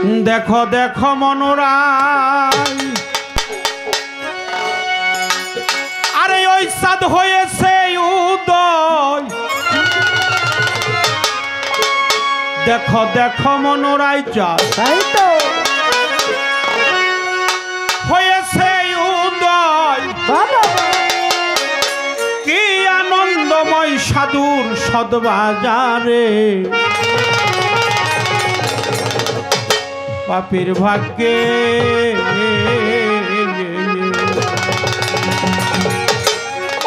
দেখো দেখো মনোরাই, আরে ওই চাঁদ হয়েছে উদয়। দেখো দেখো মনোরাই চাঁদ হয়েছে উদয়। কি আনন্দময় সাধুর সদবাজারে, পাপীর ভাগ্যে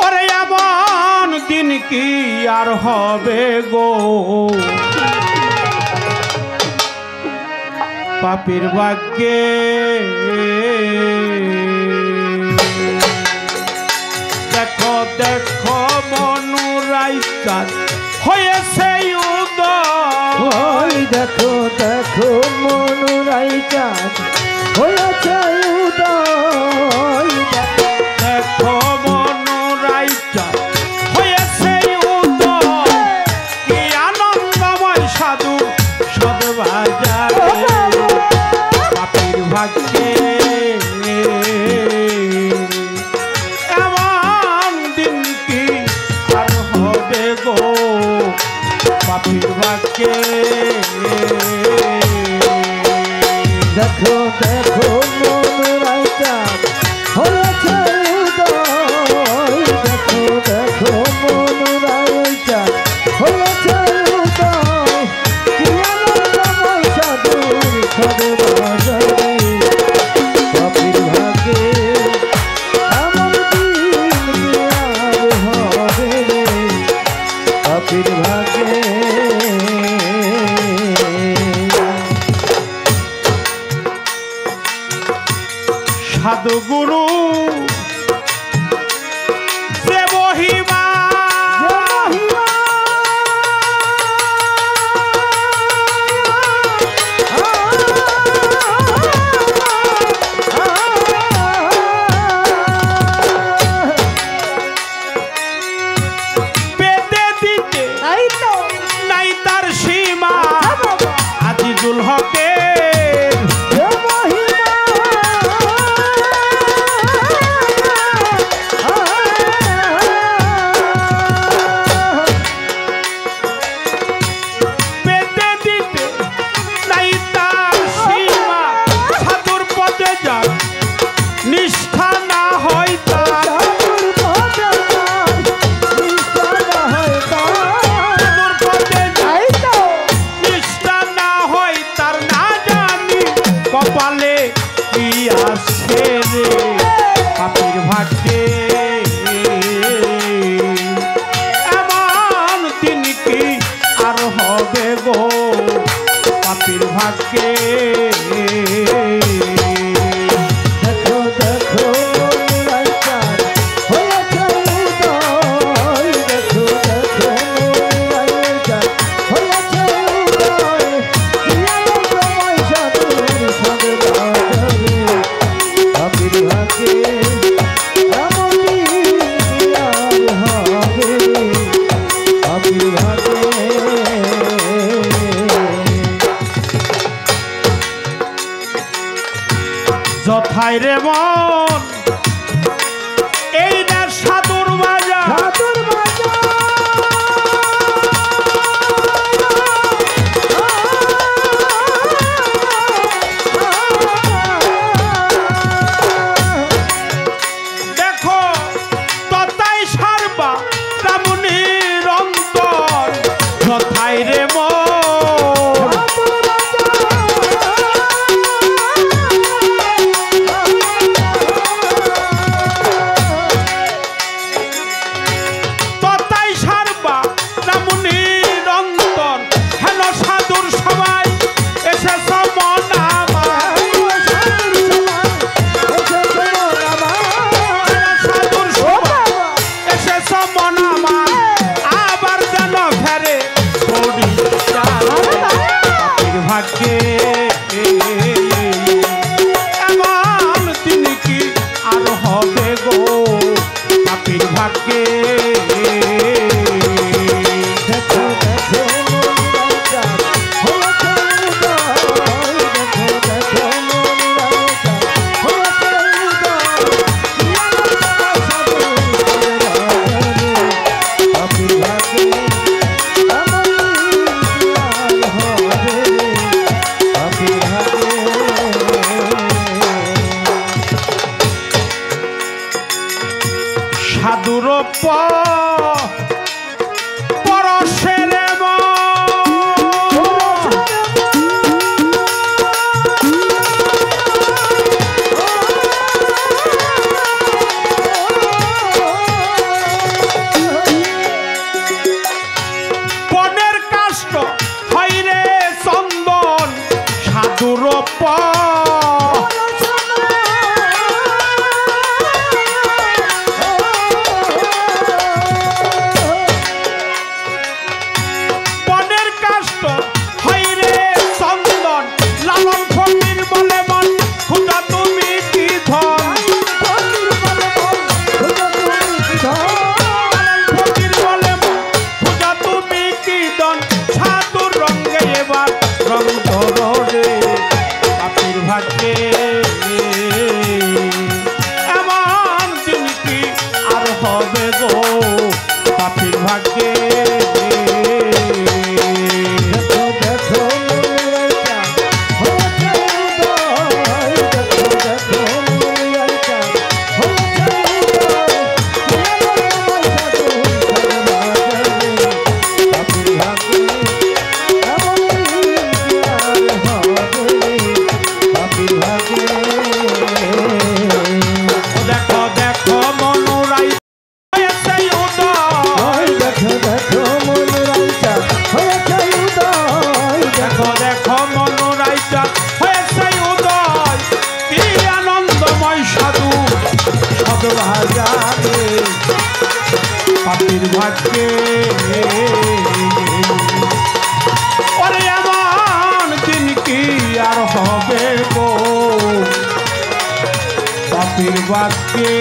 ওরে এমন দিন কি আর হবে গো, পাপীর ভাগ্যে। দেখো দেখো মনোরাই চাঁদ হয়েছে উদয়। দেখো দেখো মনোরাই চাঁদ হয়েছে উদয়। দেখো মনোরাই চাঁদ হয়েছে উদয়। কি আনন্দময় সাধু সদবাজারে, পাপীর ভাগ্যে এমন দিন কি আর হবে গো, পাপীর ভাগ্যে। দেখো দেখো মনোরাই চাঁদ হয়েছে উদয়। দেখো দেখো মনোরাই চাঁদ হয়েছে উদয়। কি আনন্দময় সাধুর সদবাজারে, পাপীর ভাগ্যে এমন দিন কি আর হবে রে, পাপীর ভাগ্যে। সাধু গুরু যে মহিমা, পেতে দিতে নাই তার সীমা। আজিজুল হকের পেতে দিতে নাই তার সীমা। সাধুর পদে যার নিষ্ঠা না হয় তার, সাধুর পদে যার নিষ্ঠা না হয় তার, না জানি কপালে কি আছে রে, পাপীর ভাগ্যে এমন দিন কি আর হবে গো, পাপীর ভাগ্যে। দেখো দেখো মনোরাই চাঁদ হয়েছে উদয়। দেখো দেখো মনোরাই চাঁদ হয়েছে উদয়। কি আনন্দময় সাধুর সদবাজারে, পাপীর ভাগ্যে এমন দিন কি আর হবে রে, পাপীর ভাগ্যে। যথায় রে মন এই না সাধুর বাজার, সাধুর দেখো ততাই সারবা রামুনির অন্তর। যথায় রে মন পরশের বনের কাষ্ট হইরে চন্দন সাধুর বনের কাষ্ট হইরে চন্দন লালন ফকির বলে মন খুদা তুমি কি ধন ফকির বলে মন খুদা তুমি কি ধন সাধুর রঙে এবার রং ধরে পাপির ভাগ্যে এমন দিন কি আর হবে গো পাপির ভাগ্যে দেখো দেখো মনুরাই হয়েছে উদয় দেখো দেখো মনুরাইটা হয়েছে উদয় কি আনন্দময় সাধু সদভাজারে পাপির ভাগ্যে ওরে এমন দিন কি আর হবে গো পাপির ভাগ্যে